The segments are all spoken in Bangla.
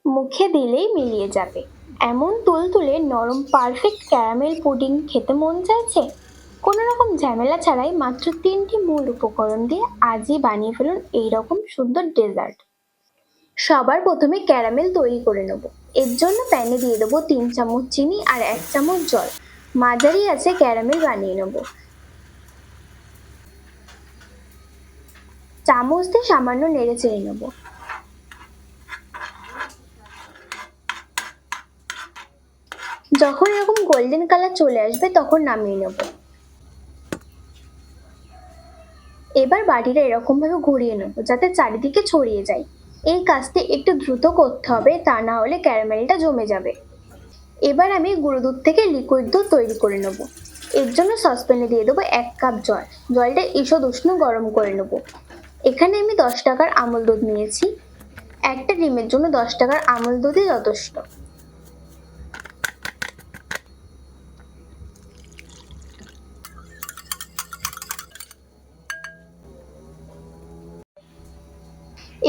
মুখে দিলেই মিলিয়ে যাবে। এমন তুলতুলে নরম পারফেক্ট ক্যারামেল পুডিং খেতে মন চাইছে? কোনো রকম ঝামেলা ছাড়াই মাত্র 3টি মূল উপকরণ দিয়ে আজই বানিয়ে ফেলুন এইরকম সুন্দর ডেজার্ট। সবার প্রথমে ক্যারামেল তৈরি করে নেব। এর জন্য প্যানে দিয়ে দেবো 3 চামচ চিনি আর 1 চামচ জল। মাঝারি আছে ক্যারামেল বানিয়ে নেব। চামচ দিয়ে সামান্য নেড়ে চেড়ে নেব। যখন এরকম গোল্ডেন কালার চলে আসবে তখন নামিয়ে নেব। এবার বাটিটা এরকম ভাবে ঘুরিয়ে নেব যাতে চারিদিকে ছড়িয়ে যায়। এই কাজটি একটু দ্রুত করতে হবে, তা না হলে ক্যারামেলটা জমে যাবে। এবার আমি গুঁড়ো দুধ থেকে লিকুইড দুধ তৈরি করে নেব। এর জন্য সসপ্যানে দিয়ে দেবো 1 কাপ জল। জলটা ঈষৎ উষ্ণ গরম করে নেব। এখানে আমি 10 টাকার আমল দুধ নিয়েছি। একটা ডিমের জন্য 10 টাকার আমল দুধই যথেষ্ট।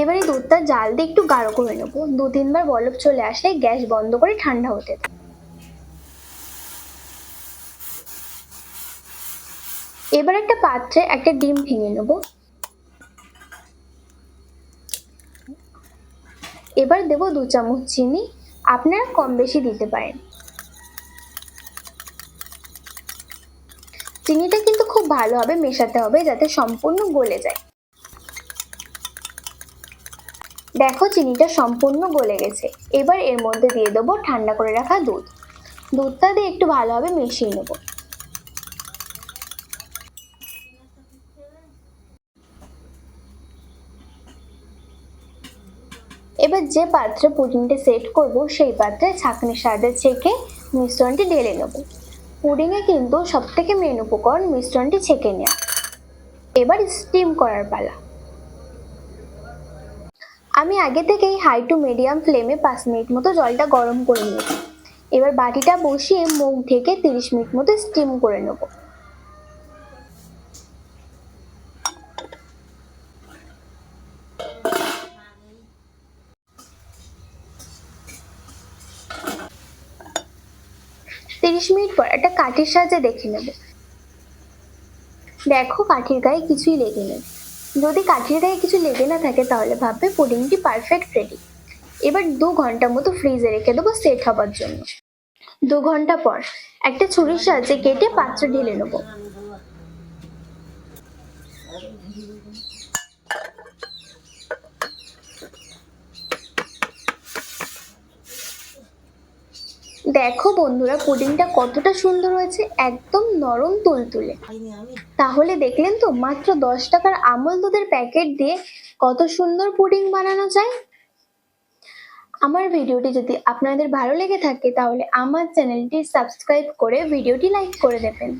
এবারে দুধটা জাল দিয়ে একটু গাঢ় করে নেব। 2-3 বার বলক চলে আসলে গ্যাস বন্ধ করে ঠান্ডা হতে দেব। এবার একটা পাত্রে একটা ডিম ভেঙে নেব। এবার দেব 2 চামচ চিনি। আপনারা কম বেশি দিতে পারেন। চিনিটা কিন্তু খুব ভালোভাবে মেশাতে হবে যাতে সম্পূর্ণ গলে যায়। দেখো চিনিটা সম্পূর্ণ গলে গেছে। এবার এর মধ্যে দিয়ে দেবো ঠান্ডা করে রাখা দুধ। দুধটা দিয়ে একটু ভালোভাবে মিশিয়ে নেব। এবার যে পাত্রে পুডিংটা সেট করব সেই পাত্রে ছাঁকনির সাহায্যে ছেঁকে মিশ্রণটি ঢেলে নেব। পুডিংয়ে কিন্তু সবথেকে মেন উপকরণ মিশ্রণটি ছেঁকে নেওয়া। এবার স্টিম করার পালা। আমি আগে থেকেই হাই টু মিডিয়াম ফ্লেমে 5 মিনিট মতো জলটা গরম করে নিয়েছি। এবার বাটিটা বসিয়ে মুখ ঢেকে 30 মিনিট মতো স্টিম করে নেব। তিরিশ মিনিট পর একটা কাঠির সাহায্যে দেখে নেব। দেখো কাঠির গায়ে কিছুই লেগে নেই। যদি কাঠির গায়ে কিছু লেগে না থাকে তাহলে ভাববে পুডিংটি পারফেক্ট রেডি। এবার 2 ঘন্টা মতো ফ্রিজে রেখে দেবো সেট হবার জন্য। 2 ঘন্টা পর একটা ছুরির সাহায্যে কেটে পাত্রে ঢেলে নেব। দেখো বন্ধুরা পুডিংটা কতটা সুন্দর হয়েছে, একদম নরম তুলতুলে। তাহলে দেখলেন তো মাত্র 10 টাকার আমল দুধের প্যাকেট দিয়ে কত সুন্দর পুডিং বানানো যায়। আমার ভিডিওটি যদি আপনাদের ভালো লেগে থাকে তাহলে আমার চ্যানেলটি সাবস্ক্রাইব করে ভিডিওটি লাইক করে দেবেন।